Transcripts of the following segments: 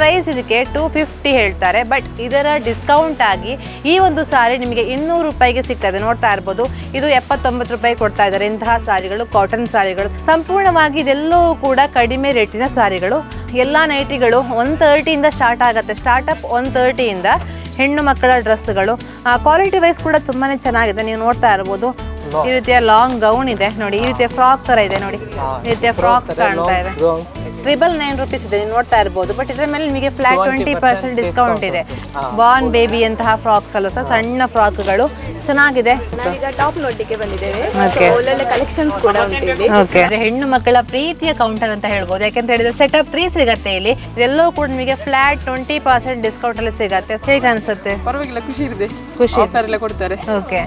Price ಇದಕ್ಕೆ 250 ಹೇಳ್ತಾರೆ. But ಇದರ ಡಿಸ್ಕೌಂಟ್ ಆಗಿ ಈ ಒಂದು ಸಾರಿ ನಿಮಗೆ 200 ರೂಪಾಯಿಗೆ ಸಿಗ್ತದೆ. ನೋಡ್ತಾ ಇರ್ಬೋದು, ಇದು 79 ರೂಪಾಯಿ ಕೊಡ್ತಾ ಇದ್ದಾರೆ. ಇಂತಹ ಸಾರಿಗಳು ಕಾಟನ್ ಸಾರಿಗಳು ಸಂಪೂರ್ಣವಾಗಿ ಇದೆಲ್ಲವೂ ಕೂಡ ಕಡಿಮೆ ರೇಟಿನ ಸಾರಿಗಳು. ಎಲ್ಲ ನೈಟಿಗಳು 130 ಇಂದ ಸ್ಟಾರ್ಟ್ ಆಗುತ್ತೆ. ಸ್ಟಾರ್ಟಪ್ 130 ಇಂದ ಹೆಣ್ಣು ಮಕ್ಕಳ ಡ್ರೆಸ್ಗಳು ಕ್ವಾಲಿಟಿ ವೈಸ್ ಕೂಡ ತುಂಬಾನೇ ಚೆನ್ನಾಗಿದೆ. ನೀವು ನೋಡ್ತಾ ಇರ್ಬೋದು, ಈ ರೀತಿಯ ಲಾಂಗ್ ಗೌನ್ ಇದೆ ನೋಡಿ, ಈ ರೀತಿಯ ಫ್ರಾಕ್ ತರ ಇದೆ ನೋಡಿ, ಈ ರೀತಿಯ ಫ್ರಾಕ್ಸ್ ಕಾಣ್ತಾ ಇವೆ. 999 ರೂಪೀಸ್ ಇದೆ, ನೀವು ನೋಡ್ತಾ ಇರ್ಬೋದು. ಬಟ್ ಇದರ ಮೇಲೆ ನಿಮಗೆ ಫ್ಲಾಟ್ 20% ಡಿಸ್ಕೌಂಟ್ ಇದೆ. ಬಾರ್ನ್ ಬೇಬಿ ಅಂತಹ ಫ್ರಾಕ್ಸ್ ಅಲ್ಲೂ ಸಹ ಸಣ್ಣ ಫ್ರಾಕ್ಗಳು ಚೆನ್ನಾಗಿದೆ. ಟಾಪ್ ನೋಡ್ಲಿಕ್ಕೆ ಬಂದಿದ್ದೇವೆ, ಒಳ್ಳೊಳ್ಳೆ ಕಲೆಕ್ಷನ್ಸ್ ಕೂಡ ಉಂಟು. ಹೆಣ್ಣು ಮಕ್ಕಳ ಪ್ರೀತಿಯ ಕೌಂಟರ್ ಅಂತ ಹೇಳ್ಬೋದು. ಯಾಕಂತ ಹೇಳಿದ್ರೆ ಸೆಟಪ್ 3 ಸಿಗತ್ತೆ ಇಲ್ಲಿ. ಇದೆಲ್ಲವೂ ಕೂಡ ನಿಮಗೆ ಫ್ಲಾಟ್ 20% ಡಿಸ್ಕೌಂಟ್ ಅಲ್ಲಿ ಸಿಗತ್ತೆ. ಹೇಗೆ ಅನ್ಸುತ್ತೆ? ಪರವಾಗಿಲ್ಲ, ಖುಷಿ ಇದೆ, ಖುಷಿ ಕೊಡ್ತಾರೆ. ಓಕೆ,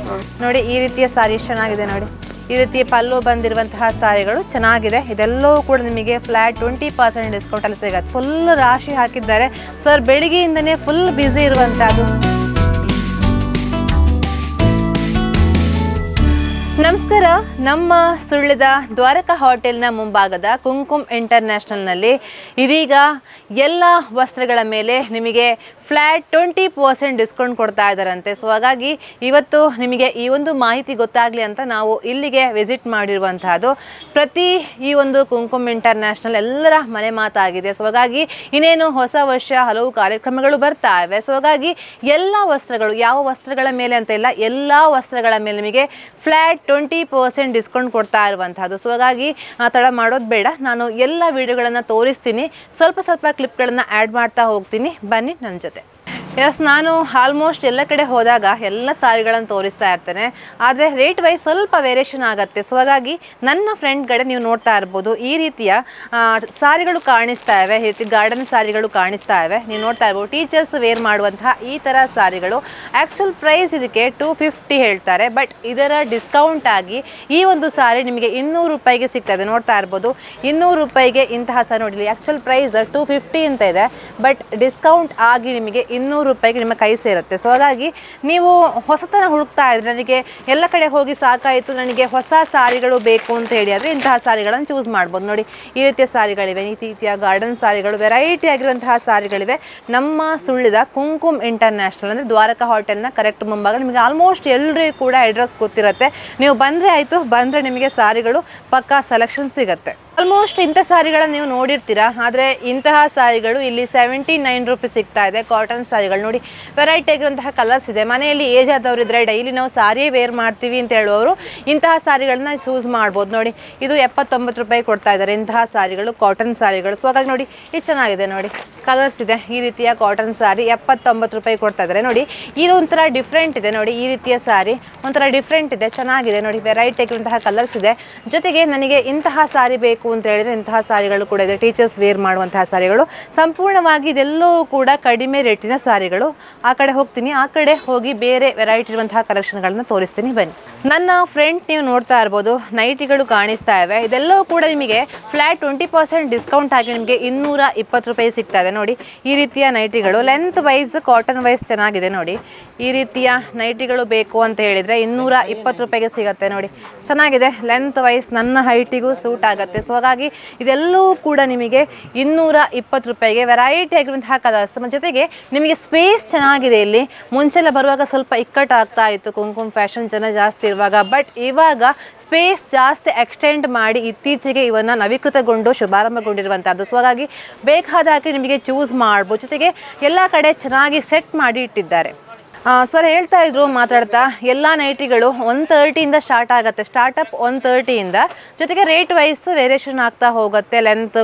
ನೋಡಿ ಈ ರೀತಿಯ ಸಾರಿ ಚೆನ್ನಾಗಿದೆ ನೋಡಿ. ಈ ರೀತಿ ಪಲ್ಲು ಬಂದಿರುವಂತಹ ಸಾರಿಗಳು ಚೆನ್ನಾಗಿದೆ. ಇದೆಲ್ಲವೂ ಕೂಡ ನಿಮಗೆ ಫ್ಲಾಟ್ 20% ಡಿಸ್ಕೌಂಟ್ ಅಲ್ಲಿ ಸಿಗತ್ತೆ. ಫುಲ್ ರಾಶಿ ಹಾಕಿದ್ದಾರೆ ಸರ್. ಬೆಳಿಗ್ಗೆಯಿಂದನೇ ಫುಲ್ ಬ್ಯುಸಿ ಇರುವಂತಹದ್ದು. ನಮಸ್ಕಾರ. ನಮ್ಮ ಸುಳ್ಯದ ದ್ವಾರಕಾ ಹೋಟೆಲ್ನ ಮುಂಭಾಗದ ಕುಂಕುಮ್ ಇಂಟರ್ನ್ಯಾಷನಲ್ನಲ್ಲಿ ಇದೀಗ ಎಲ್ಲ ವಸ್ತ್ರಗಳ ಮೇಲೆ ನಿಮಗೆ ಫ್ಲಾಟ್ 20% ಡಿಸ್ಕೌಂಟ್ ಕೊಡ್ತಾ ಇದ್ದಾರಂತೆ. ಸೊ ಹಾಗಾಗಿ ಇವತ್ತು ನಿಮಗೆ ಈ ಒಂದು ಮಾಹಿತಿ ಗೊತ್ತಾಗಲಿ ಅಂತ ನಾವು ಇಲ್ಲಿಗೆ ವಿಸಿಟ್ ಮಾಡಿರುವಂತಹದ್ದು. ಪ್ರತಿ ಈ ಒಂದು ಕುಂಕುಮ್ ಇಂಟರ್ನ್ಯಾಷನಲ್ ಎಲ್ಲರ ಮನೆ ಮಾತಾಗಿದೆ. ಸೊ ಹಾಗಾಗಿ ಇನ್ನೇನು ಹೊಸ ವರ್ಷ ಹಲವು ಕಾರ್ಯಕ್ರಮಗಳು ಬರ್ತಾ ಇವೆ. ಸೊ ಹಾಗಾಗಿ ಎಲ್ಲ ವಸ್ತ್ರಗಳು, ಯಾವ ವಸ್ತ್ರಗಳ ಮೇಲೆ ಅಂತ ಇಲ್ಲ, ಎಲ್ಲ ವಸ್ತ್ರಗಳ ಮೇಲೆ ನಿಮಗೆ ಫ್ಲಾಟ್ 20% ಡಿಸ್ಕೌಂಟ್ ಕೊಡ್ತಾ ಇರುವಂತಹದ್ದು. ಸೊ ಹಾಗಾಗಿ ತಡ ಮಾಡೋದು ಬೇಡ, ನಾನು ಎಲ್ಲ ವಿಡಿಯೋಗಳನ್ನು ತೋರಿಸ್ತೀನಿ. ಸ್ವಲ್ಪ ಕ್ಲಿಪ್ಗಳನ್ನು ಆ್ಯಡ್ ಮಾಡ್ತಾ ಹೋಗ್ತೀನಿ, ಬನ್ನಿ ನನ್ನ ಜೊತೆ. ನಾನು ಆಲ್ಮೋಸ್ಟ್ ಎಲ್ಲ ಕಡೆ ಹೋದಾಗ ಎಲ್ಲ ಸಾರಿಗಳನ್ನು ತೋರಿಸ್ತಾ ಇರ್ತೇನೆ, ಆದರೆ ರೇಟ್ ವೈಸ್ ಸ್ವಲ್ಪ ವೇರಿಯೇಷನ್ ಆಗುತ್ತೆ. ಸೊ ಹಾಗಾಗಿ ನನ್ನ ಫ್ರೆಂಡ್ ಕಡೆ ನೀವು ನೋಡ್ತಾ ಇರ್ಬೋದು, ಈ ರೀತಿಯ ಸಾರಿಗಳು ಕಾಣಿಸ್ತಾ ಇವೆ. ಈ ರೀತಿ ಗಾರ್ಡನ್ ಸಾರಿಗಳು ಕಾಣಿಸ್ತಾ ಇವೆ. ನೀವು ನೋಡ್ತಾ ಇರ್ಬೋದು, ಟೀಚರ್ಸ್ ವೇರ್ ಮಾಡುವಂತಹ ಈ ಥರ ಸಾರಿಗಳು. ಆ್ಯಕ್ಚುಲ್ ಪ್ರೈಸ್ ಇದಕ್ಕೆ 250 ಹೇಳ್ತಾರೆ. ಬಟ್ ಇದರ ಡಿಸ್ಕೌಂಟ್ ಆಗಿ ಈ ಒಂದು ಸಾರಿ ನಿಮಗೆ 200 ರೂಪಾಯಿಗೆ ಸಿಗ್ತದೆ. ನೋಡ್ತಾ ಇರ್ಬೋದು, 200 ರೂಪಾಯಿಗೆ ಇಂತಹ ಸಾರಿ ನೋಡಲಿ. ಆ್ಯಕ್ಚುಲ್ ಪ್ರೈಸ್ 250 ಅಂತ ಇದೆ, ಬಟ್ ಡಿಸ್ಕೌಂಟ್ ಆಗಿ ನಿಮಗೆ 200 ರೂಪಾಯಿಗೆ ನಿಮ್ಮ ಕೈ ಸೇರುತ್ತೆ. ಸೊ ಹಾಗಾಗಿ ನೀವು ಹೊಸತನ ಹುಡುಕ್ತಾ ಇದ್ರೆ, ನನಗೆ ಎಲ್ಲ ಕಡೆ ಹೋಗಿ ಸಾಕಾಯಿತು, ನನಗೆ ಹೊಸ ಸಾರಿಗಳು ಬೇಕು ಅಂತ ಹೇಳಿ ಆದರೆ ಇಂತಹ ಸಾರಿಗಳನ್ನು ಚೂಸ್ ಮಾಡ್ಬೋದು. ನೋಡಿ ಈ ರೀತಿಯ ಸಾರಿಗಳಿವೆ, ಈ ರೀತಿಯ ಗಾರ್ಡನ್ ಸಾರಿಗಳು, ವೆರೈಟಿ ಆಗಿರುವಂತಹ ಸಾರಿಗಳಿವೆ. ನಮ್ಮ ಸುಳ್ಳಿದ ಕುಂಕುಮ್ ಇಂಟರ್ನ್ಯಾಷನಲ್ ಅಂದರೆ ದ್ವಾರಕಾ ಹೋಟೆಲ್ನ ಕರೆಕ್ಟ್ ಮುಂಭಾಗ. ನಿಮಗೆ ಆಲ್ಮೋಸ್ಟ್ ಎಲ್ಲರಿಗೂ ಕೂಡ ಅಡ್ರೆಸ್ ಗೊತ್ತಿರುತ್ತೆ. ನೀವು ಬಂದರೆ ಆಯಿತು, ಬಂದರೆ ನಿಮಗೆ ಸಾರಿಗಳು ಪಕ್ಕಾ ಸೆಲೆಕ್ಷನ್ ಸಿಗುತ್ತೆ. ಆಲ್ಮೋಸ್ಟ್ ಇಂಥ ಸಾರಿಗಳನ್ನು ನೀವು ನೋಡಿರ್ತೀರಾ, ಆದರೆ ಇಂತಹ ಸಾರಿಗಳು ಇಲ್ಲಿ 79 ರೂಪೀಸ್ ಸಿಗ್ತಾ ಇದೆ. ಕಾಟನ್ ಸಾರಿಗಳು ನೋಡಿ, ವೆರೈಟಿ ಆಗಿರುವಂತಹ ಕಲರ್ಸ್ ಇದೆ. ಮನೆಯಲ್ಲಿ ಏಜ್ ಆದವರು ಇದ್ದರೆ, ಡೈಲಿ ನಾವು ಸಾರಿಯೇ ವೇರ್ ಮಾಡ್ತೀವಿ ಅಂತ ಹೇಳುವವರು ಇಂತಹ ಸಾರಿಗಳನ್ನ ಚೂಸ್ ಮಾಡ್ಬೋದು. ನೋಡಿ ಇದು 79 ರೂಪಾಯಿ ಕೊಡ್ತಾ ಇದ್ದಾರೆ ಇಂತಹ ಸಾರಿಗಳು, ಕಾಟನ್ ಸಾರಿಗಳು. ಸೊ ಹಾಗಾಗಿ ನೋಡಿ ಇದು ಚೆನ್ನಾಗಿದೆ, ನೋಡಿ ಕಲರ್ಸ್ ಇದೆ. ಈ ರೀತಿಯ ಕಾಟನ್ ಸಾರಿ 79 ರೂಪಾಯಿ ಕೊಡ್ತಾ ಇದ್ದಾರೆ. ನೋಡಿ ಇದು ಒಂಥರ ಡಿಫ್ರೆಂಟ್ ಇದೆ. ನೋಡಿ ಈ ರೀತಿಯ ಸಾರಿ ಒಂಥರ ಡಿಫ್ರೆಂಟ್ ಇದೆ, ಚೆನ್ನಾಗಿದೆ. ನೋಡಿ ವೆರೈಟಿ ಆಗಿರುವಂತಹ ಕಲರ್ಸ್ ಇದೆ. ಜೊತೆಗೆ ನನಗೆ ಇಂತಹ ಸಾರಿ ಬೇಕು ಅಂತ ಹೇಳಿದ್ರೆ ಇಂತಹ ಸಾರಿಗಳು ಕೂಡ ಇದೆ. ಟೀಚರ್ಸ್ ವೇರ್ ಮಾಡುವಂತಹ ಸಾರಿಗಳು ಸಂಪೂರ್ಣವಾಗಿ ಇದೆಲ್ಲವೂ ಕೂಡ ಕಡಿಮೆ ರೇಟಿನ ಸಾರಿಗಳು. ಆ ಕಡೆ ಹೋಗ್ತೀನಿ, ಆ ಕಡೆ ಹೋಗಿ ಬೇರೆ ವೆರೈಟಿ ಇರುವಂತಹ ಕಲೆಕ್ಷನ್ಗಳನ್ನ ತೋರಿಸ್ತೀನಿ, ಬನ್ನಿ. ನನ್ನ ಫ್ರೆಂಡ್ ನೀವು ನೋಡ್ತಾ ಇರ್ಬೋದು, ನೈಟಿಗಳು ಕಾಣಿಸ್ತಾ ಇವೆ. ಇದೆಲ್ಲವೂ ಕೂಡ ನಿಮಗೆ ಫ್ಲಾಟ್ 20% ಡಿಸ್ಕೌಂಟ್ ಆಗಿ ನಿಮಗೆ 220 ರೂಪಾಯಿ ಸಿಗ್ತಾ ಇದೆ. ನೋಡಿ ಈ ರೀತಿಯ ನೈಟಿಗಳು ಲೆಂತ್ ವೈಸ್, ಕಾಟನ್ ವೈಸ್ ಚೆನ್ನಾಗಿದೆ. ನೋಡಿ ಈ ರೀತಿಯ ನೈಟಿಗಳು ಬೇಕು ಅಂತ ಹೇಳಿದರೆ 220 ರೂಪಾಯಿಗೆ ಸಿಗುತ್ತೆ. ನೋಡಿ ಚೆನ್ನಾಗಿದೆ, ಲೆಂತ್ ವೈಸ್ ನನ್ನ ಹೈಟಿಗೂ ಸೂಟ್ ಆಗುತ್ತೆ. ಸೊ ಹಾಗಾಗಿ ಇದೆಲ್ಲವೂ ಕೂಡ ನಿಮಗೆ 220 ರೂಪಾಯಿಗೆ ವೆರೈಟಿ ಆಗಿರುವಂತಹ ಕಲರ್ಸ್. ಜೊತೆಗೆ ನಿಮಗೆ ಸ್ಪೇಸ್ ಚೆನ್ನಾಗಿದೆ. ಇಲ್ಲಿ ಮುಂಚೆಲ್ಲ ಬರುವಾಗ ಸ್ವಲ್ಪ ಇಕ್ಕಟ್ಟು ಆಗ್ತಾ ಇತ್ತು, ಕುಂಕುಮ್ ಫ್ಯಾಷನ್ ಜನ ಜಾಸ್ತಿ ಇರುವಾಗ. ಬಟ್ ಇವಾಗ ಸ್ಪೇಸ್ ಜಾಸ್ತಿ ಎಕ್ಸ್ಟೆಂಡ್ ಮಾಡಿ ಇತ್ತೀಚೆಗೆ ಇವನ್ನ ನವೀಕೃತಗೊಂಡು ಶುಭಾರಂಭಗೊಂಡಿರುವಂಥದ್ದು. ಸೊ ಹಾಗಾಗಿ ಬೇಕಾದಾಗಿ ನಿಮಗೆ ಚೂಸ್ ಮಾಡ್ಬೋದು. ಜೊತೆಗೆ ಎಲ್ಲ ಕಡೆ ಚೆನ್ನಾಗಿ ಸೆಟ್ ಮಾಡಿ ಇಟ್ಟಿದ್ದಾರೆ. ಸರ್ ಹೇಳ್ತಾ ಇದ್ರು ಮಾತಾಡ್ತಾ, ಎಲ್ಲ ನೈಟಿಗಳು 130 ಇಂದ ಸ್ಟಾರ್ಟ್ ಆಗುತ್ತೆ. ಸ್ಟಾರ್ಟಪ್ 130 ಇಂದ, ಜೊತೆಗೆ ರೇಟ್ ವೈಸ್ ವೇರಿಯೇಷನ್ ಆಗ್ತಾ ಹೋಗುತ್ತೆ. ಲೆಂತ್,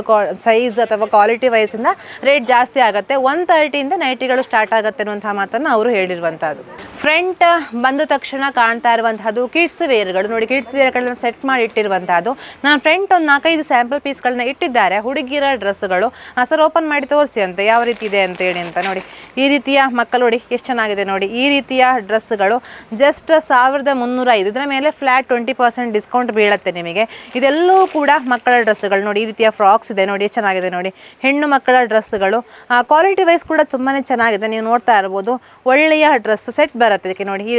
ಸೈಜ್ ಅಥವಾ ಕ್ವಾಲಿಟಿ ವೈಸಿಂದ ರೇಟ್ ಜಾಸ್ತಿ ಆಗುತ್ತೆ. 130 ಇಂದ ನೈಟಿಗಳು ಸ್ಟಾರ್ಟ್ ಆಗುತ್ತೆ ಅನ್ನುವಂಥ ಮಾತನ್ನು ಅವರು ಹೇಳಿರುವಂಥದ್ದು. ಫ್ರಂಟ್ ಬಂದ ತಕ್ಷಣ ಕಾಣ್ತಾ ಇರುವಂತಹದ್ದು ಕಿಡ್ಸ್ ವೇರ್ಗಳು. ನೋಡಿ ಕಿಡ್ಸ್ ವೇರ್ಗಳನ್ನ ಸೆಟ್ ಮಾಡಿ ಇಟ್ಟಿರುವಂತಹದ್ದು. ನನ್ನ ಫ್ರೆಂಡ್ ಒಂದು 4-5 ಸ್ಯಾಂಪಲ್ ಪೀಸ್ಗಳನ್ನ ಇಟ್ಟಿದ್ದಾರೆ, ಹುಡುಗಿರ ಡ್ರೆಸ್ಗಳು. ಸರ್ ಓಪನ್ ಮಾಡಿ ತೋರಿಸಿ ಅಂತ, ಯಾವ ರೀತಿ ಇದೆ ಅಂತ ಹೇಳಿ ಅಂತ. ನೋಡಿ ಈ ರೀತಿಯ ಮಕ್ಕಳು ನೋಡಿ ಎಷ್ಟು ಚೆನ್ನಾಗಿದೆ. ನೋಡಿ ಈ ರೀತಿಯ ಡ್ರೆಸ್ಗಳು ಜಸ್ಟ್ 1305. ಇದರ ಮೇಲೆ ಫ್ಲಾಟ್ 20% ಡಿಸ್ಕೌಂಟ್ ಬೀಳುತ್ತೆ ನಿಮಗೆ. ಇದೆಲ್ಲವೂ ಕೂಡ ಮಕ್ಕಳ ಡ್ರೆಸ್ಗಳು. ನೋಡಿ ಈ ರೀತಿಯ ಫ್ರಾಕ್ಸ್ ಇದೆ, ನೋಡಿ ಎಷ್ಟು ಚೆನ್ನಾಗಿದೆ. ನೋಡಿ ಹೆಣ್ಣು ಮಕ್ಕಳ ಡ್ರೆಸ್ಗಳು ಕ್ವಾಲಿಟಿ ವೈಸ್ ಕೂಡ ತುಂಬಾ ಚೆನ್ನಾಗಿದೆ. ನೀವು ನೋಡ್ತಾ ಇರ್ಬೋದು, ಒಳ್ಳೆಯ ಡ್ರೆಸ್ ಸೆಟ್ ಬರುತ್ತೆ ಇದಕ್ಕೆ. ನೋಡಿ ಈ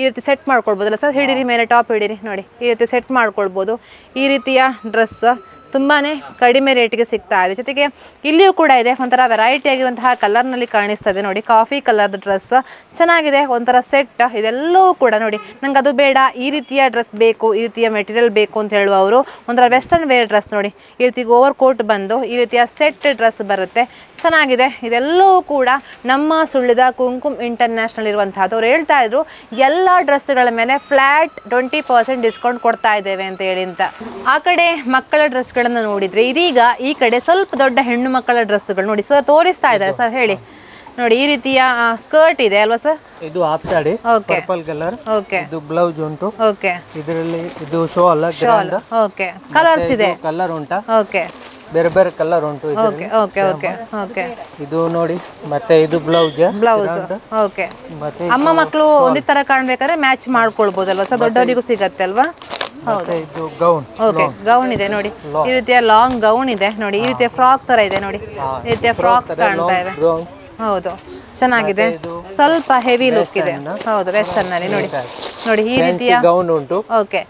ರೀತಿ ಸೆಟ್ ಮಾಡ್ಕೊಳ್ಬೋದಲ್ಲ ಸರ್, ಹಿಡೀರಿ ಮೇಲೆ ಟಾಪ್ ಹಿಡೀರಿ. ನೋಡಿ ಈ ರೀತಿ ಸೆಟ್ ಮಾಡ್ಕೊಳ್ಬೋದು. ಈ ರೀತಿಯ ಡ್ರೆಸ್ ತುಂಬಾ ಕಡಿಮೆ ರೇಟಿಗೆ ಸಿಗ್ತಾ ಇದೆ. ಜೊತೆಗೆ ಇಲ್ಲಿಯೂ ಕೂಡ ಇದೆ ಒಂಥರ ವೆರೈಟಿ ಆಗಿರುವಂತಹ ಕಲರ್ನಲ್ಲಿ ಕಾಣಿಸ್ತಾ ಇದೆ ನೋಡಿ, ಕಾಫಿ ಕಲರ್ದು ಡ್ರೆಸ್ ಚೆನ್ನಾಗಿದೆ, ಒಂಥರ ಸೆಟ್. ಇದೆಲ್ಲವೂ ಕೂಡ ನೋಡಿ, ನಂಗೆ ಅದು ಬೇಡ, ಈ ರೀತಿಯ ಡ್ರೆಸ್ ಬೇಕು, ಈ ರೀತಿಯ ಮೆಟೀರಿಯಲ್ ಬೇಕು ಅಂತ ಹೇಳುವವರು ಒಂಥರ ವೆಸ್ಟರ್ನ್ ವೇರ್ ಡ್ರೆಸ್ ನೋಡಿ, ಈ ರೀತಿ ಓವರ್ ಕೋಟ್ ಬಂದು ಈ ರೀತಿಯ ಸೆಟ್ ಡ್ರೆಸ್ ಬರುತ್ತೆ, ಚೆನ್ನಾಗಿದೆ. ಇದೆಲ್ಲವೂ ಕೂಡ ನಮ್ಮ ಸುಳ್ಳಿದ ಕುಂಕುಮ್ ಇಂಟರ್ನ್ಯಾಷನಲ್ ಇರುವಂತಹದ್ದು. ಅವ್ರು ಹೇಳ್ತಾ ಇದ್ರು ಎಲ್ಲ ಡ್ರೆಸ್ಗಳ ಮೇಲೆ ಫ್ಲಾಟ್ 20% ಡಿಸ್ಕೌಂಟ್ ಕೊಡ್ತಾ ಇದ್ದೇವೆ ಅಂತ ಹೇಳಿ ಅಂತ. ಆ ಕಡೆ ಮಕ್ಕಳ ಡ್ರೆಸ್ಗಳನ್ನು ನೋಡಿದ್ರೆ, ಇದೀಗ ಈ ಕಡೆ ಸ್ವಲ್ಪ ದೊಡ್ಡ ಹೆಣ್ಣು ಮಕ್ಕಳ ಡ್ರೆಸ್ಗಳು ನೋಡಿ ಸರ್ ತೋರಿಸ್ತಾ ಇದ್ದಾರೆ. ಸರ್ ಹೇಳಿ ನೋಡಿ, ಈ ರೀತಿಯ ಸ್ಕರ್ಟ್ ಇದೆ ಅಲ್ವಾ ಸರ್? ಇದು half sari purple colour. Okay, ಇದು ಬ್ಲೌಸ್ ಉಂಟು. ಓಕೆ, ಇದರಲ್ಲಿ ಇದು ಶಾಲ್ ಗ್ರ್ಯಾಂಡ್. ಓಕೆ, ಕಲರ್ಸ್ ಇದೆ, ಕಲರ್ ಉಂಟಾ? ಓಕೆ, ಬೇರೆ ಬೇರೆ ಕಲರ್ ಉಂಟು. ಓಕೆ ಓಕೆ ಓಕೆ ಓಕೆ, ಇದು ನೋಡಿ, ಮತ್ತೆ ಇದು ಬ್ಲೌಸ್. ಓಕೆ, ಮತ್ತೆ ಅಮ್ಮ ಮಕ್ಕಳು ಒಂದೇ ತರ ಕಾಣ್ಬೇಕಾದ್ರೆ ಮ್ಯಾಚ್ ಮಾಡ್ಕೊಳ್ಬಹುದಲ್ವಾ ಸರ್? ದೊಡ್ಡವರಿಗೂ ಸಿಗತ್ತೆ ಅಲ್ವಾ? ಹೌದು. ಇದು ಗೌನ್. ಓಕೆ, ಗೌನ್ ಇದೆ ನೋಡಿ, ಈ ರೀತಿಯ ಲಾಂಗ್ ಗೌನ್ ಇದೆ ನೋಡಿ, ಈ ರೀತಿಯ ಫ್ರಾಕ್ ತರ ಇದೆ ನೋಡಿ, ಈ ರೀತಿಯ ಫ್ರಾಕ್ಸ್ ಕಾಣ್ತಾ ಇವೆ. ಹೌದು, ಚೆನ್ನಾಗಿದೆ, ಸ್ವಲ್ಪ ಹೆವಿ ಲುಕ್ ಇದೆ. ಹೌದು, ವೆಸ್ಟರ್ನ್ ಅಲ್ಲಿ ನೋಡಿ ನೋಡಿ ಈ ರೀತಿಯ ಗೌನ್ ಉಂಟು. ಓಕೆ,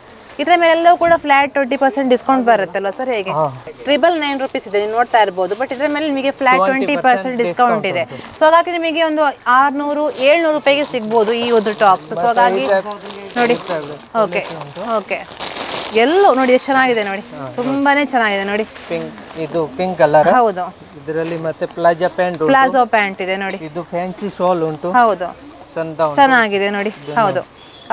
ಇದರ ಮೇಲೆಲ್ಲವೂ ಕೂಡ ಫ್ಲಾಟ್ 20% ಡಿಸ್ಕೌಂಟ್ ಬರುತ್ತಲ್ವ ಸರ್? ಹೇಗೆ 999 ರೂಪೀಸ್ ಇದೆ, ನೀವು ನೋಡ್ತಾ ಇರ್ಬೋದು. ಬಟ್ ಇದರ ಮೇಲೆ ನಿಮಗೆ ಫ್ಲಾಟ್ 20% ಡಿಸ್ಕೌಂಟ್ ಇದೆ. ಸೊ ಹಾಗಾಗಿ ನಿಮಗೆ ಒಂದು 600-700 ರೂಪಾಯಿಗೆ ಸಿಗ್ಬೋದು ಈ ಒಂದು ಟಾಪ್ಸ್. ಸೊ ಹಾಗಾಗಿ ನೋಡಿ, ಓಕೆ ಓಕೆ, ಎಲ್ಲೋ ನೋಡಿ ಎಷ್ಟು ಚೆನ್ನಾಗಿದೆ ನೋಡಿ, ತುಂಬಾನೇ ಚೆನ್ನಾಗಿದೆ ನೋಡಿ. ಇದು ಪಿಂಕ್ ಕಲರ್. ಹೌದು, ಇದರಲ್ಲಿ ಮತ್ತೆ ಪ್ಲಾಜೋ ಪ್ಯಾಂಟ್ ಉಂಟು. ಪ್ಲಾಜೋ ಪ್ಯಾಂಟ್ ಇದೆ ನೋಡಿ. ಇದು ಫ್ಯಾನ್ಸಿ ಶಾಲ್ ಉಂಟು. ಹೌದು, ಚೆನ್ನಾಗಿದೆ ನೋಡಿ. ಹೌದು,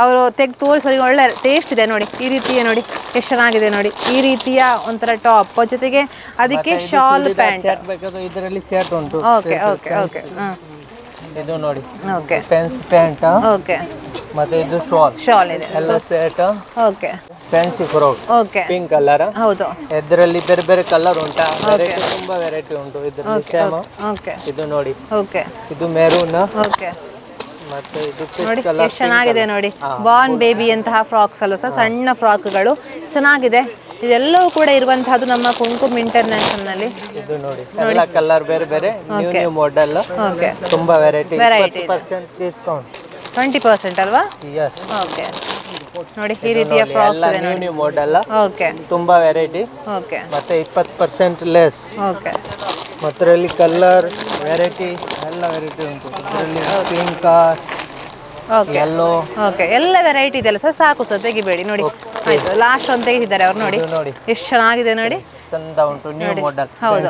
ಅವರು ತೆಗೆದು ತೋರಿಸೋರಿಗೆ ಒಳ್ಳೆ ಟೇಸ್ಟ್ ಇದೆ ನೋಡಿ. ಈ ರೀತಿಯ ನೋಡಿ ಎಷ್ಟು ಚೆನ್ನಾಗಿದೆ ನೋಡಿ, ಈ ರೀತಿಯ ಒಂಥರ ಟಾಪ್ ಜೊತೆಗೆ ಅದಕ್ಕೆ ಶಾಲ್ ಪ್ಯಾಂಟ್. ಇದರಲ್ಲಿ ಶರ್ಟ್ ಉಂಟು. ಓಕೆ ಓಕೆ ಓಕೆ, ಇದು ನೋಡಿ, ಓಕೆ, ಫ್ಯಾನ್ಸಿ ಪ್ಯಾಂಟ್. ಓಕೆ, ಮತ್ತೆ ಇದು ಶಾಲ್ ಇದೆ ಎಲ್ಲ set. Okay, fancy frock. Okay, pink colour. ಹೌದು, ಇದರಲ್ಲಿ ಬೇರೆ ಬೇರೆ ಕಲರ್ ಉಂಟಾ? ವೆರೈಟಿ, ತುಂಬಾ ವೆರೈಟಿ ಉಂಟು ಇದರಲ್ಲಿ. ಸೇಮ್. ಓಕೆ, ಇದು ನೋಡಿ, ಓಕೆ, ಇದು ಮೆರೂನ್. ಓಕೆ, ಮತ್ತೆ ಇದು ನೋಡಿ ಎಷ್ಟು ಚೆನ್ನಾಗಿದೆ ನೋಡಿ, ಬಾರ್ನ್ ಬೇಬಿ ಅಂತಹ ಫ್ರಾಕ್ಸ್ ಅಲ್ವ ಸರ್? ಸಣ್ಣ ಫ್ರಾಕ್ಗಳು ಚೆನ್ನಾಗಿದೆ. ಇದೆಲ್ಲವೂ ಕೂಡ ಇರುವಂತಹದ್ದು ನಮ್ಮ ಕುಂಕುಮ್ ಇಂಟರ್ನ್ಯಾಷನಲ್ ನಲ್ಲಿ. ಇದು ನೋಡಿ, ಎಲ್ಲ ಕಲರ್ ಬೇರೆ ಬೇರೆ, ನ್ಯೂ ಮಾಡೆಲ್. ಓಕೆ, ತುಂಬಾ ವೆರೈಟಿ. 20% ಡಿಸ್ಕೌಂಟ್. 20% ಅಲ್ವಾ? ಯಸ್. ಓಕೆ, ನೋಡಿ ಈ ರೀತಿಯ ಫ್ರಾಕ್ಸ್ ಇದೆ ನೋಡಿ, ನ್ಯೂ ಮಾಡೆಲ್. ಓಕೆ, ತುಂಬಾ ವೆರೈಟಿ. ಓಕೆ, ಮತ್ತೆ 20% ಲೆಸ್. ಓಕೆ, ಮತ್ತರಲ್ಲಿ ಕಲರ್ ವೆರೈಟಿ ಎಲ್ಲ ವೆರೈಟಿ ಉಂಟು. ಇದರಲ್ಲಿ ಪಿಂಕ್, ಓಕೆ, ಯೆಲ್ಲೋ. ಓಕೆ, ಎಲ್ಲ ವೆರೈಟಿ ಇದೆ ಅಲ್ಲ ಸರ್? ಸಾಕು ಸರ್, ತೆಗಿಬೇಡಿ ನೋಡಿ. ಆಯ್ತು, ಲಾಸ್ಟ್ ಒಂದು ತೆಗೆದಿದ್ದಾರೆ ಅವ್ರು ನೋಡಿ, ಎಷ್ಟು ಚೆನ್ನಾಗಿದೆ ನೋಡಿ, ಚಂದ ಉಂಟು, ನ್ಯೂ ಮಾಡೆಲ್. ಹೌದು,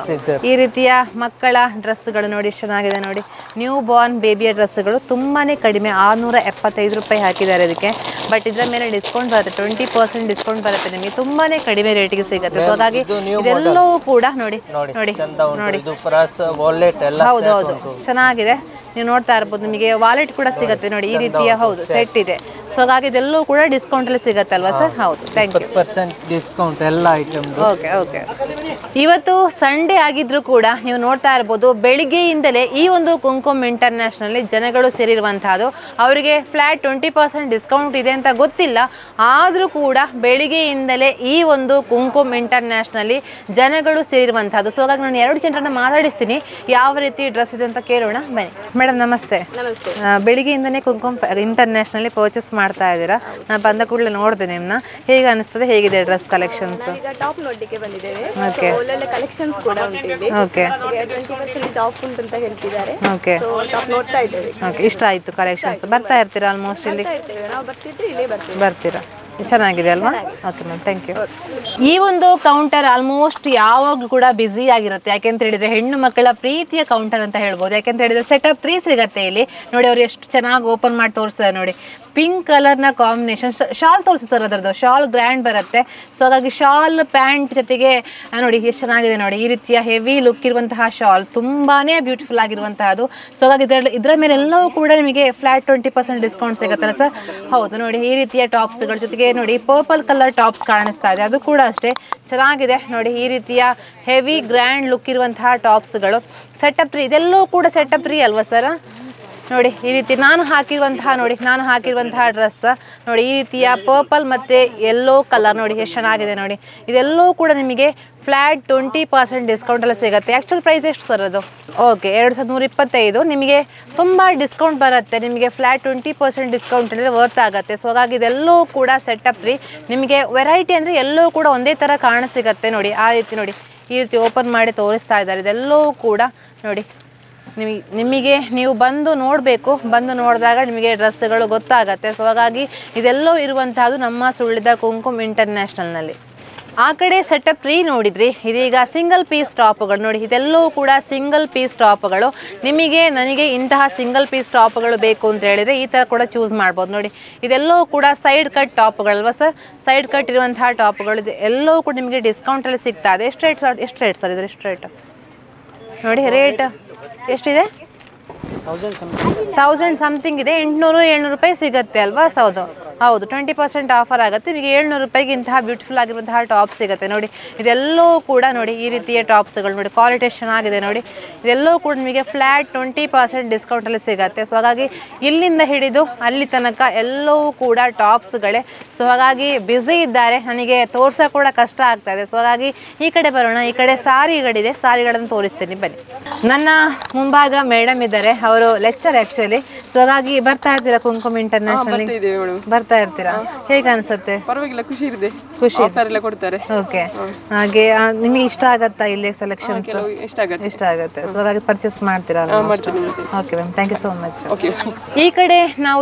ಈ ರೀತಿಯ ಮಕ್ಕಳ ಡ್ರೆಸ್ಗಳು ನೋಡಿ ಎಷ್ಟು ಚೆನ್ನಾಗಿದೆ ನೋಡಿ. ನ್ಯೂ ಬಾರ್ನ್ ಬೇಬಿಯ ಡ್ರೆಸ್ಗಳು ತುಂಬಾನೇ ಕಡಿಮೆ, 675 ರೂಪಾಯಿ ಹಾಕಿದ್ದಾರೆ ಇದಕ್ಕೆ. ಬಟ್ ಇದರ ಮೇಲೆ ಡಿಸ್ಕೌಂಟ್ ಬರುತ್ತೆ, 20% ಡಿಸ್ಕೌಂಟ್ ಬರುತ್ತೆ ನಿಮಗೆ, ತುಂಬಾನೇ ಕಡಿಮೆ ರೇಟಿಗೆ ಸಿಗುತ್ತೆ. ಸೊ ಹಾಗಾಗಿ ಇದೆಲ್ಲವೂ ಕೂಡ ನೋಡಿ ನೋಡಿ ನೋಡಿ, ಹೌದು ಹೌದು, ಚೆನ್ನಾಗಿದೆ. ನೀವು ನೋಡ್ತಾ ಇರ್ಬೋದು, ನಿಮಗೆ ವಾಲೆಟ್ ಕೂಡ ಸಿಗುತ್ತೆ ನೋಡಿ, ಈ ರೀತಿಯ. ಹೌದು, ಸೆಟ್ ಇದೆ. ಸೊ ಹಾಗಾಗಿ ಇದೆಲ್ಲವೂ ಕೂಡ ಡಿಸ್ಕೌಂಟ್ ಅಲ್ಲಿ ಸಿಗುತ್ತೆ ಅಲ್ವಾ ಸರ್? ಹೌದು, ಥ್ಯಾಂಕ್ ಯು. 20% ಡಿಸ್ಕೌಂಟ್ ಎಲ್ಲ ಐಟಮ್. ಓಕೆ ಓಕೆ, ಇವತ್ತು ಸಂಡೇ ಆಗಿದ್ರು ಕೂಡ ನೀವು ನೋಡ್ತಾ ಇರ್ಬೋದು, ಬೆಳಿಗ್ಗೆಯಿಂದಲೇ ಈ ಒಂದು ಕುಂಕುಮ್ ಇಂಟರ್ನ್ಯಾಷನಲ್ ಜನಗಳು ಸೇರಿರುವಂತಹದ್ದು. ಅವರಿಗೆ ಫ್ಲಾಟ್ 20% ಡಿಸ್ಕೌಂಟ್ ಇದೆ ಅಂತ ಗೊತ್ತಿಲ್ಲ, ಆದರೂ ಕೂಡ ಬೆಳಿಗ್ಗೆಯಿಂದಲೇ ಈ ಒಂದು ಕುಂಕುಮ್ ಇಂಟರ್ನ್ಯಾಷನಲ್ಲಿ ಜನಗಳು ಸೇರಿರುವಂತಹದ್ದು. ಸೊ ಹಾಗಾಗಿ ನಾನು 2 ಜನರನ್ನ ಮಾತಾಡಿಸ್ತೀನಿ, ಯಾವ ರೀತಿ ಡ್ರೆಸ್ ಇದೆ ಅಂತ ಕೇಳೋಣ ಬನ್ನಿ. ಮೇಡಮ್ ನಮಸ್ತೆ. ನಮಸ್ತೆ. ಬೆಳಿಗ್ಗೆಯಿಂದನೇ ಕುಂಕುಮ್ ಇಂಟರ್ನ್ಯಾಷನಲ್ಲಿ ಪರ್ಚೇಸ್ ಮಾಡ್ತಾ ಇದ್ದೀರಾ? ನಾನು ಬಂದ ಕೂಡಲೇ ನೋಡಿದೆ ನಿಮ್ಮನ್ನ. ಹೇಗೆ ಅನಿಸ್ತದೆ, ಹೇಗಿದೆ ಡ್ರೆಸ್ ಕಲೆಕ್ಷನ್ಸ್? ಈಗ ಟಾಪ್ ನೋಡ್ಲಿಕ್ಕೆ ಬಂದಿದ್ದೇವೆ. ಓಕೆ, ಒಳ್ಳೊಳ್ಳೆ ಕಲೆಕ್ಷನ್ಸ್ ಕೂಡ ಉಂಟು ಇಲ್ಲಿ. ಓಕೆ, 20% ಆಫ್ ಉಂಟು ಅಂತ ಹೇಳ್ತಿದ್ದಾರೆ. ಓಕೆ, ಸೊ ಟಾಪ್ ನೋಡ್ತಾ ಇದ್ದೇವೆ. ಓಕೆ, ಇಷ್ಟ ಆಯ್ತು ಕಲೆಕ್ಷನ್ಸ್? ಬರ್ತಾ ಇರ್ತೀರಾ ಆಲ್ಮೋಸ್ಟ್ ಇಲ್ಲಿ? ನಾವು ಬರ್ತಿದ್ರೆ ಇಲ್ಲೇ ಬರ್ತೀವಿ. ಬರ್ತೀರಾ? ಚೆನ್ನಾಗಿದೆ ಅಲ್ವಾ? Okay ma'am, thank you. ಈ ಒಂದು ಕೌಂಟರ್ ಆಲ್ಮೋಸ್ಟ್ ಯಾವಾಗಲೂ ಕೂಡ ಬ್ಯುಸಿ ಆಗಿರುತ್ತೆ. ಯಾಕೆಂತ ಹೇಳಿದ್ರೆ ಹೆಣ್ಣು ಮಕ್ಕಳ ಪ್ರೀತಿಯ ಕೌಂಟರ್ ಅಂತ ಹೇಳ್ಬೋದು. ಯಾಕೆಂತ ಹೇಳಿದ್ರೆ ಸೆಟಪ್ 3 ಸಿಗುತ್ತೆ ಇಲ್ಲಿ ನೋಡಿ. ಅವ್ರು ಎಷ್ಟು ಚೆನ್ನಾಗಿ ಓಪನ್ ಮಾಡಿ ತೋರಿಸ್ತಾರೆ ನೋಡಿ. ಪಿಂಕ್ ಕಲರ್ನ ಕಾಂಬಿನೇಷನ್ ಶಾಲ್ ತೋರಿಸಿ ಸರ್, ಅದರದ್ದು ಶಾಲ್ ಗ್ರ್ಯಾಂಡ್ ಬರುತ್ತೆ. ಸೊ ಹಾಗಾಗಿ ಶಾಲ್ ಪ್ಯಾಂಟ್ ಜೊತೆಗೆ ನೋಡಿ ಎಷ್ಟು ಚೆನ್ನಾಗಿದೆ ನೋಡಿ, ಈ ರೀತಿಯ ಹೆವಿ ಲುಕ್ ಇರುವಂತಹ ಶಾಲ್, ತುಂಬಾನೇ ಬ್ಯೂಟಿಫುಲ್ ಆಗಿರುವಂತಹದ್ದು. ಸೊ ಹಾಗಾಗಿ ಇದರ ಮೇಲೆ ಎಲ್ಲವೂ ಕೂಡ ನಿಮಗೆ ಫ್ಲಾಟ್ 20% ಡಿಸ್ಕೌಂಟ್ ಸಿಗುತ್ತಲ್ಲ ಸರ್? ಹೌದು ನೋಡಿ, ಈ ರೀತಿಯ ಟಾಪ್ಸ್ಗಳ ಜೊತೆಗೆ ನೋಡಿ ಪರ್ಪಲ್ ಕಲರ್ ಟಾಪ್ಸ್ ಕಾಣಿಸ್ತಾ ಇದೆ, ಅದು ಕೂಡ ಅಷ್ಟೇ ಚೆನ್ನಾಗಿದೆ ನೋಡಿ. ಈ ರೀತಿಯ ಹೆವಿ ಗ್ರ್ಯಾಂಡ್ ಲುಕ್ ಇರುವಂತಹ ಟಾಪ್ಸ್ಗಳು ಸೆಟಪ್ 3, ಇದೆಲ್ಲವೂ ಕೂಡ ಸೆಟಪ್ 3 ಅಲ್ವಾ ಸರ್? ನೋಡಿ ಈ ರೀತಿ ನಾನು ಹಾಕಿರುವಂತಹ ಡ್ರೆಸ್ ನೋಡಿ, ಈ ರೀತಿಯ ಪರ್ಪಲ್ ಮತ್ತು ಯೆಲ್ಲೋ ಕಲರ್ ನೋಡಿ ಎಷ್ಟು ಚೆನ್ನಾಗಿದೆ ನೋಡಿ. ಇದೆಲ್ಲವೂ ಕೂಡ ನಿಮಗೆ ಫ್ಲ್ಯಾಟ್ 20% ಡಿಸ್ಕೌಂಟಲ್ಲಿ ಸಿಗುತ್ತೆ. ಆ್ಯಕ್ಚುಲ್ ಪ್ರೈಸ್ ಎಷ್ಟು ಸರ್ ಅದು? ಓಕೆ, 2125. ನಿಮಗೆ ತುಂಬ ಡಿಸ್ಕೌಂಟ್ ಬರುತ್ತೆ. ನಿಮಗೆ ಫ್ಲ್ಯಾಟ್ 20% ಡಿಸ್ಕೌಂಟ್ ಅಂದರೆ ವರ್ತ್ ಆಗುತ್ತೆ. ಸೊ ಹಾಗಾಗಿ ಇದೆಲ್ಲವೂ ಕೂಡ ಸೆಟಪ್ ರೀ. ನಿಮಗೆ ವೆರೈಟಿ ಅಂದರೆ ಎಲ್ಲವೂ ಕೂಡ ಒಂದೇ ಥರ ಕಾಣ ಸಿಗುತ್ತೆ ನೋಡಿ. ಆ ರೀತಿ ನೋಡಿ, ಈ ರೀತಿ ಓಪನ್ ಮಾಡಿ ತೋರಿಸ್ತಾ ಇದ್ದಾರೆ. ಇದೆಲ್ಲವೂ ಕೂಡ ನೋಡಿ ನಿಮಗೆ ನೀವು ಬಂದು ನೋಡಬೇಕು. ಬಂದು ನೋಡಿದಾಗ ನಿಮಗೆ ಡ್ರೆಸ್ಗಳು ಗೊತ್ತಾಗತ್ತೆ. ಸೊ ಹಾಗಾಗಿ ಇದೆಲ್ಲವೂ ಇರುವಂತಹದ್ದು ನಮ್ಮ ಸುಳ್ಳಿದ ಕುಂಕುಮ್ ಇಂಟರ್ನ್ಯಾಷನಲ್ನಲ್ಲಿ. ಆ ಕಡೆ ಸೆಟಪ್ ರೀ ನೋಡಿದ್ರಿ. ಇದೀಗ ಸಿಂಗಲ್ ಪೀಸ್ ಟಾಪ್ಗಳು ನೋಡಿ, ಇದೆಲ್ಲವೂ ಕೂಡ ಸಿಂಗಲ್ ಪೀಸ್ ಟಾಪ್ಗಳು. ನನಗೆ ಇಂತಹ ಸಿಂಗಲ್ ಪೀಸ್ ಟಾಪ್ಗಳು ಬೇಕು ಅಂತ ಹೇಳಿದರೆ ಈ ಥರ ಕೂಡ ಚೂಸ್ ಮಾಡ್ಬೋದು ನೋಡಿ. ಇದೆಲ್ಲವೂ ಕೂಡ ಸೈಡ್ ಕಟ್ ಟಾಪ್ಗಳಲ್ವ ಸರ್? ಸೈಡ್ ಕಟ್ ಇರುವಂತಹ ಟಾಪ್ಗಳು. ಇದು ಎಲ್ಲವೂ ಕೂಡ ನಿಮಗೆ ಡಿಸ್ಕೌಂಟಲ್ಲಿ ಸಿಗ್ತಾ ಇದೆ. ಎಷ್ಟು ರೇಟ್ ಸರ್ ಇದ್ರ? ಎಷ್ಟು ರೇಟ್ ನೋಡಿ, ರೇಟ್ ಎಷ್ಟಿದೆ? 1000 ಸಮಥಿಂಗ್ ಇದೆ. 800-700 ರೂಪಾಯಿ ಸಿಗುತ್ತೆ ಅಲ್ವಾ? ಹೌದು 20% ಆಫರ್ ಆಗುತ್ತೆ. ನಿಮಗೆ 700 ರೂಪಾಯಿಗೆ ಇಂತಹ ಬ್ಯೂಟಿಫುಲ್ ಆಗಿರುವಂತಹ ಟಾಪ್ ಸಿಗುತ್ತೆ ನೋಡಿ. ಇದೆಲ್ಲವೂ ಕೂಡ ನೋಡಿ ಈ ರೀತಿಯ ಟಾಪ್ಸ್ಗಳು ನೋಡಿ, ಕ್ವಾಲಿಟಿ ಚೆನ್ನಾಗಿದೆ ನೋಡಿ. ಇದೆಲ್ಲವೂ ಕೂಡ ನಿಮಗೆ ಫ್ಲ್ಯಾಟ್ 20% ಡಿಸ್ಕೌಂಟಲ್ಲಿ ಸಿಗುತ್ತೆ. ಸೊ ಹಾಗಾಗಿ ಇಲ್ಲಿಂದ ಹಿಡಿದು ಅಲ್ಲಿ ತನಕ ಎಲ್ಲವೂ ಕೂಡ ಟಾಪ್ಸ್ಗಳೇ. ಸೊ ಹಾಗಾಗಿ ಬ್ಯುಸಿ ಇದ್ದಾರೆ, ನನಗೆ ತೋರ್ಸೋಕೆ ಕೂಡ ಕಷ್ಟ ಆಗ್ತಾ ಇದೆ. ಸೊ ಹಾಗಾಗಿ ಈ ಕಡೆ ಬರೋಣ. ಈ ಕಡೆ ಸಾರಿಗಳಿದೆ, ಸಾರಿಗಳನ್ನು ತೋರಿಸ್ತೀನಿ ಬನ್ನಿ. ನನ್ನ ಮುಂಭಾಗ ಮೇಡಮ್ ಇದ್ದಾರೆ, ಅವರು ಲೆಕ್ಚರ್ ಆ್ಯಕ್ಚುಲಿ. ಸೊ ಹಾಗಾಗಿ ಬರ್ತಾ ಇರ್ತೀರಾ ಕುಂಕುಮ್ ಇಂಟರ್ನ್ಯಾಷನಲ್? ಬರ್ತಾ ಇರ್ತೀರಾ? ಹೇಗೆ ಅನ್ಸುತ್ತೆ? ಪರವಾಗಿಲ್ಲ, ಖುಷಿ ಇದೆ. ಖುಷಿ ಕೊಡ್ತಾರೆ. ಓಕೆ, ಹಾಗೆ ನಿಮಗೆ ಇಷ್ಟ ಆಗತ್ತಾ ಇಲ್ಲಿ ಸೆಲೆಕ್ಷನ್ಸ್? ಇಷ್ಟ ಆಗುತ್ತೆ. ಸೊ ಹಾಗಾಗಿ ಪರ್ಚೇಸ್ ಮಾಡ್ತೀರಾ? Okay ma'am, thank you so much. ಈ ಕಡೆ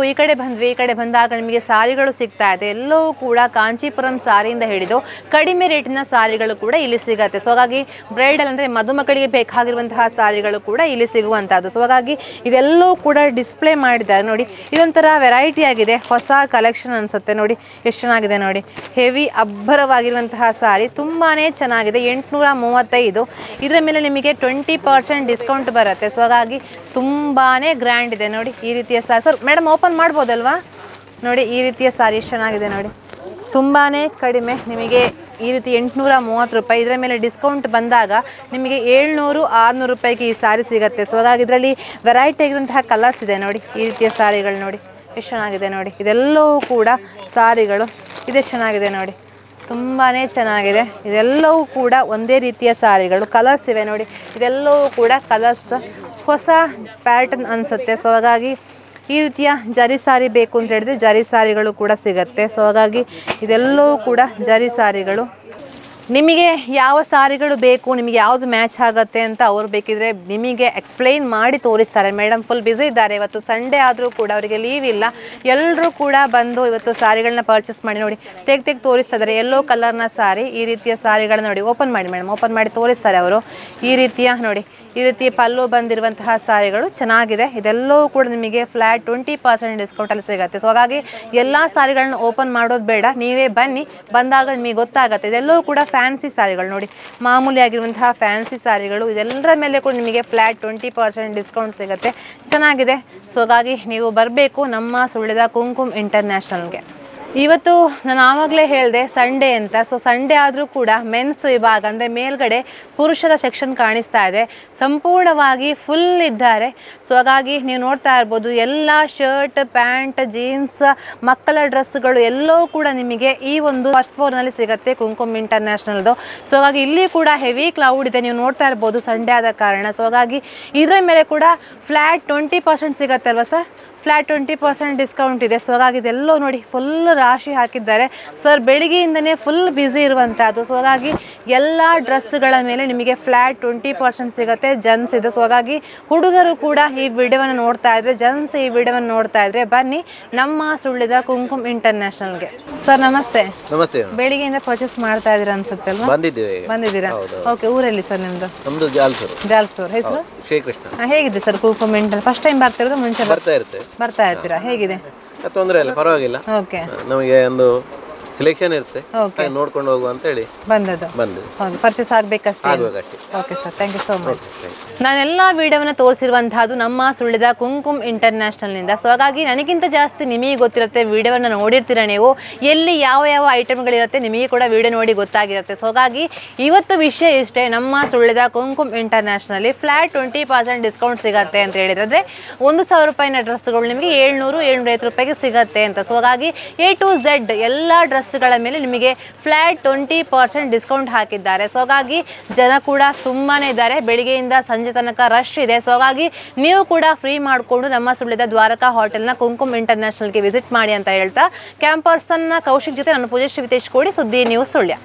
ಬಂದ್ವಿ. ಈ ಕಡೆ ಬಂದಾಗ ನಿಮಗೆ ಸಾರಿಗಳು ಸಿಗ್ತಾ ಇದೆ. ಎಲ್ಲವೂ ಕೂಡ ಕಾಂಚೀಪುರಂ ಸಾರಿಯಿಂದ ಹಿಡಿದು ಕಡಿಮೆ ರೇಟಿನ ಸಾರಿಗಳು ಕೂಡ ಇಲ್ಲಿ ಸಿಗತ್ತೆ. ಸೊ ಹಾಗಾಗಿ ಬ್ರೈಡಲ್ ಅಂದರೆ ಮದುಮಕ್ಕಳಿಗೆ ಬೇಕಾಗಿರುವಂತಹ ಸಾರಿಗಳು ಕೂಡ ಇಲ್ಲಿ ಸಿಗುವಂತಹದ್ದು. ಸೊ ಹಾಗಾಗಿ ಇದೆಲ್ಲವೂ ಕೂಡ ಡಿಸ್ಪ್ಲೇ ಮಾಡಿದ್ದಾರೆ ನೋಡಿ. ಇದೊಂಥರ ವೆರೈಟಿ ಆಗಿದೆ, ಹೊಸ ಕಲೆಕ್ಷನ್ ಅನಿಸುತ್ತೆ ನೋಡಿ. ಎಷ್ಟು ಚೆನ್ನಾಗಿದೆ ನೋಡಿ. ಹೆವಿ ಅಬ್ಬರವಾಗಿರುವಂತಹ ಸಾರಿ ತುಂಬಾ ಚೆನ್ನಾಗಿದೆ. 835. ಇದರ ಮೇಲೆ ನಿಮಗೆ 20% ಡಿಸ್ಕೌಂಟ್ ಬರುತ್ತೆ. ಸೊ ಹಾಗಾಗಿ ತುಂಬಾ ಗ್ರ್ಯಾಂಡ್ ಇದೆ ನೋಡಿ ಈ ರೀತಿಯ ಸಾರಿ. ಸರ್ ಮೇಡಮ್ ಓಪನ್ ಮಾಡ್ಬೋದಲ್ವಾ? ನೋಡಿ ಈ ರೀತಿಯ ಸಾರಿ ಎಷ್ಟು ಚೆನ್ನಾಗಿದೆ ನೋಡಿ. ತುಂಬಾ ಕಡಿಮೆ, ನಿಮಗೆ ಈ ರೀತಿ 830 ರೂಪಾಯಿ. ಇದರ ಮೇಲೆ ಡಿಸ್ಕೌಂಟ್ ಬಂದಾಗ ನಿಮಗೆ 700-600 ರೂಪಾಯಿಗೆ ಈ ಸಾರಿ ಸಿಗುತ್ತೆ. ಸೊ ಹಾಗಾಗಿ ಇದರಲ್ಲಿ ವೆರೈಟಿ ಆಗಿರುವಂತಹ ಕಲರ್ಸ್ ಇದೆ ನೋಡಿ. ಈ ರೀತಿಯ ಸಾರಿಗಳು ನೋಡಿ ಎಷ್ಟು ಚೆನ್ನಾಗಿದೆ ನೋಡಿ. ಇದೆಲ್ಲವೂ ಕೂಡ ಸಾರಿಗಳು ಇದೆಷ್ಟು ಚೆನ್ನಾಗಿದೆ ನೋಡಿ, ತುಂಬಾ ಚೆನ್ನಾಗಿದೆ. ಇದೆಲ್ಲವೂ ಕೂಡ ಒಂದೇ ರೀತಿಯ ಸಾರಿಗಳು. ಕಲರ್ಸ್ ಇವೆ ನೋಡಿ. ಇದೆಲ್ಲವೂ ಕೂಡ ಕಲರ್ಸ್ ಹೊಸ ಪ್ಯಾಟರ್ನ್ ಅನಿಸುತ್ತೆ. ಸೊ ಹಾಗಾಗಿ ಈ ರೀತಿಯ ಜರಿ ಸಾರಿ ಬೇಕು ಅಂತ ಹೇಳಿದ್ರೆ ಜರಿ ಸಾರಿಗಳು ಕೂಡ ಸಿಗುತ್ತೆ. ಸೊ ಹಾಗಾಗಿ ಇದೆಲ್ಲವೂ ಕೂಡ ಜರಿ ಸಾರಿಗಳು. ನಿಮಗೆ ಯಾವ ಸಾರಿಗಳು ಬೇಕು, ನಿಮಗೆ ಯಾವುದು ಮ್ಯಾಚ್ ಆಗುತ್ತೆ ಅಂತ ಅವ್ರು ಬೇಕಿದ್ರೆ ನಿಮಗೆ ಎಕ್ಸ್ಪ್ಲೈನ್ ಮಾಡಿ ತೋರಿಸ್ತಾರೆ. ಮೇಡಮ್ ಫುಲ್ ಬ್ಯುಸಿ ಇದ್ದಾರೆ. ಇವತ್ತು ಸಂಡೇ ಆದರೂ ಕೂಡ ಅವರಿಗೆ ಲೀವ್ ಇಲ್ಲ. ಎಲ್ಲರೂ ಕೂಡ ಬಂದು ಇವತ್ತು ಸಾರಿಗಳನ್ನ ಪರ್ಚೇಸ್ ಮಾಡಿ ನೋಡಿ ತೆಗೆದು ತೋರಿಸ್ತಾ ಇದ್ದಾರೆ. ಯೆಲ್ಲೋ ಕಲರ್ನ ಸಾರಿ, ಈ ರೀತಿಯ ಸಾರಿಗಳನ್ನ ನೋಡಿ. ಓಪನ್ ಮಾಡಿ ಮೇಡಮ್, ಓಪನ್ ಮಾಡಿ ತೋರಿಸ್ತಾರೆ ಅವರು. ಈ ರೀತಿಯ ನೋಡಿ, ಈ ರೀತಿ ಪಲ್ಲು ಬಂದಿರುವಂತಹ ಸಾರಿಗಳು ಚೆನ್ನಾಗಿದೆ. ಇದೆಲ್ಲವೂ ಕೂಡ ನಿಮಗೆ ಫ್ಲ್ಯಾಟ್ 20% ಡಿಸ್ಕೌಂಟಲ್ಲಿ ಸಿಗುತ್ತೆ. ಸೊ ಹಾಗಾಗಿ ಎಲ್ಲ ಸಾರಿಗಳನ್ನ ಓಪನ್ ಮಾಡೋದು ಬೇಡ, ನೀವೇ ಬನ್ನಿ. ಬಂದಾಗ ನಿಮಗೆ ಗೊತ್ತಾಗುತ್ತೆ. ಇದೆಲ್ಲವೂ ಕೂಡ ಫ್ಯಾನ್ಸಿ ಸಾರಿಗಳು ನೋಡಿ, ಮಾಮೂಲಿ ಆಗಿರುವಂತಹ ಫ್ಯಾನ್ಸಿ ಸಾರಿಗಳು. ಇದೆಲ್ಲರ ಮೇಲೆ ಕೂಡ ನಿಮಗೆ ಫ್ಲ್ಯಾಟ್ 20% ಡಿಸ್ಕೌಂಟ್ ಸಿಗುತ್ತೆ. ಚೆನ್ನಾಗಿದೆ. ಸೊ ಹಾಗಾಗಿ ನೀವು ಬರಬೇಕು ನಮ್ಮ ಸುಳ್ಳಿದ ಕುಂಕುಮ್ ಇಂಟರ್ನ್ಯಾಷನಲ್ಗೆ. ಇವತ್ತು ನಾನು ಆವಾಗಲೇ ಹೇಳಿದೆ ಸಂಡೇ ಅಂತ. ಸೊ ಸಂಡೇ ಆದರೂ ಕೂಡ ಮೆನ್ಸ್ ವಿಭಾಗ ಅಂದರೆ ಮೇಲ್ಗಡೆ ಪುರುಷರ ಸೆಕ್ಷನ್ ಕಾಣಿಸ್ತಾ ಇದೆ, ಸಂಪೂರ್ಣವಾಗಿ ಫುಲ್ ಇದ್ದಾರೆ. ಸೊ ಹಾಗಾಗಿ ನೀವು ನೋಡ್ತಾ ಇರ್ಬೋದು, ಎಲ್ಲ ಶರ್ಟ್, ಪ್ಯಾಂಟ್, ಜೀನ್ಸ್, ಮಕ್ಕಳ ಡ್ರೆಸ್ಗಳು ಎಲ್ಲವೂ ಕೂಡ ನಿಮಗೆ ಈ ಒಂದು ಫಸ್ಟ್ ಫ್ಲೋರ್ನಲ್ಲಿ ಸಿಗುತ್ತೆ ಕುಂಕುಮ್ ಇಂಟರ್ನ್ಯಾಷನಲ್ದು. ಸೊ ಹಾಗಾಗಿ ಇಲ್ಲಿ ಕೂಡ ಹೆವಿ ಕ್ಲೌಡ್ ಇದೆ, ನೀವು ನೋಡ್ತಾ ಇರ್ಬೋದು ಸಂಡೇ ಆದ ಕಾರಣ. ಸೊ ಹಾಗಾಗಿ ಇದರ ಮೇಲೆ ಕೂಡ ಫ್ಲ್ಯಾಟ್ 20% ಸಿಗುತ್ತೆ ಅಲ್ವಾ ಸರ್? ಫ್ಲ್ಯಾಟ್ 20% ಡಿಸ್ಕೌಂಟ್ ಇದೆ. ಸೊ ಹಾಗಾಗಿ ಇದೆಲ್ಲೋ ನೋಡಿ ಫುಲ್ ರಾಶಿ ಹಾಕಿದ್ದಾರೆ ಸರ್. ಬೆಳಿಗ್ಗೆಯಿಂದನೇ ಫುಲ್ ಬ್ಯುಸಿ ಇರುವಂಥದ್ದು. ಸೊ ಹಾಗಾಗಿ ಎಲ್ಲ ಡ್ರೆಸ್ಗಳ ಮೇಲೆ ನಿಮಗೆ ಫ್ಲ್ಯಾಟ್ 20% ಸಿಗುತ್ತೆ. ಜನ್ಸ್ ಇದೆ. ಸೊ ಹಾಗಾಗಿ ಹುಡುಗರು ಕೂಡ ಈ ವಿಡಿಯೋವನ್ನು ನೋಡ್ತಾ ಇದ್ರೆ, ಜನ್ಸ್ ಈ ವಿಡಿಯೋವನ್ನು ನೋಡ್ತಾ ಇದ್ರೆ ಬನ್ನಿ ನಮ್ಮ ಸುಳ್ಳಿದ ಕುಂಕುಮ್ ಇಂಟರ್ನ್ಯಾಷನಲ್ಗೆ. ಸರ್ ನಮಸ್ತೆ. ನಮಸ್ತೆ. ಬೆಳಿಗ್ಗೆಯಿಂದ ಪರ್ಚೇಸ್ ಮಾಡ್ತಾ ಇದ್ದೀರಾ ಅನ್ಸುತ್ತೆ ಅಲ್ವಾ? ಬಂದಿದ್ದೀರಾ? ಓಕೆ. ಊರಲ್ಲಿ ಸರ್ ನಿಮ್ದು? ನಮ್ದು ಜಾಲ್ಸೂರ್. ಹೆಸರು? ಶ್ರೀಕೃಷ್ಣ. ಹೇಗಿದೆ ಸರ್ ಕುಂಕುಮ್ ಇಂಟರ್? ಫಸ್ಟ್ ಟೈಮ್ ಬರ್ತಿರೋದು? ಮುಂಚೆ ಬರ್ತಾ ಇರ್ತೀರಾ? ಹೇಗಿದೆ? ತೊಂದರೆ ಇಲ್ಲ, ಪರವಾಗಿಲ್ಲ. ಓಕೆ. ನಮಗೆ ಒಂದು ಸೆಲೆಕ್ಷನ್ ಇರುತ್ತೆ Okay. ಹಾಗೆ ನೋಡ್ಕೊಂಡು ಹೋಗುವ ಅಂತ ಹೇಳಿ ಬಂದದ್ದು ಬಂದು ಹೌದು ಪರ್ಚೇಸ್ ಆಗಬೇಕಷ್ಟೇ ಆಗ್ಬೇಕಷ್ಟೇ. Okay sir thank you so much ನಾನೆಲ್ಲ ವಿಡಿಯೋವನ್ನು ತೋರಿಸಿರುವಂತಹದ್ದು ನಮ್ಮ ಸುಳ್ಳಿದ ಕುಂಕುಮ್ ಇಂಟರ್ನ್ಯಾಷನಲ್ನಿಂದ. ಸೊ ಹಾಗಾಗಿ ನನಗಿಂತ ಜಾಸ್ತಿ ನಿಮಗೆ ಗೊತ್ತಿರುತ್ತೆ, ವಿಡಿಯೋವನ್ನು ನೋಡಿರ್ತೀರ ನೀವು, ಎಲ್ಲಿ ಯಾವ ಯಾವ ಐಟಮ್ಗಳಿರುತ್ತೆ ನಿಮಗೆ ಕೂಡ ವಿಡಿಯೋ ನೋಡಿ ಗೊತ್ತಾಗಿರುತ್ತೆ. ಸೊ ಹಾಗಾಗಿ ಇವತ್ತು ವಿಷಯ ಇಷ್ಟೇ, ನಮ್ಮ ಸುಳ್ಳಿದ ಕುಂಕುಮ್ ಇಂಟರ್ನ್ಯಾಷನಲ್ಲಿ ಫ್ಲಾಟ್ 20% ಡಿಸ್ಕೌಂಟ್ ಸಿಗುತ್ತೆ ಅಂತ ಹೇಳಿದ್ರೆ, ಅಂದರೆ 1,000 ರೂಪಾಯಿನ ಡ್ರೆಸ್ಗಳು ನಿಮಗೆ 700-750 ರೂಪಾಯಿಗೆ ಸಿಗುತ್ತೆ ಅಂತ. ಸೊ ಹಾಗಾಗಿ A to Z ಎಲ್ಲ ಡ್ರೆಸ್ಗಳ ಮೇಲೆ ನಿಮಗೆ ಫ್ಲಾಟ್ 20% ಡಿಸ್ಕೌಂಟ್ ಹಾಕಿದ್ದಾರೆ. ಸೊ ಹಾಗಾಗಿ ಜನ ಕೂಡ ತುಂಬಾ ಇದ್ದಾರೆ, ಬೆಳಿಗ್ಗೆಯಿಂದ ಸಂಜೆ ತನಕ ರಶ್ ಇದೆ. ಸೊ ಹಾಗಾಗಿ ನೀವು ಕೂಡ ಫ್ರೀ ಮಾಡಿಕೊಂಡು ನಮ್ಮ ಸುಳ್ಳಿದ ದ್ವಾರಕಾ ಹೋಟೆಲ್ನ ಕುಂಕುಮ್ ಇಂಟರ್ನ್ಯಾಷನಲ್ಗೆ ವಿಸಿಟ್ ಮಾಡಿ ಅಂತ ಹೇಳ್ತಾ, ಕ್ಯಾಂಪರ್ಸನ್ನ ಕೌಶಿಕ್ ಜೊತೆ ನಾನು ಪೂಜೆ ಶ್ರೀ ವಿತೇಶ್ ಕೋಡಿ, ಸುದ್ದಿ ನ್ಯೂಸ್ ಸುಳ್ಯ.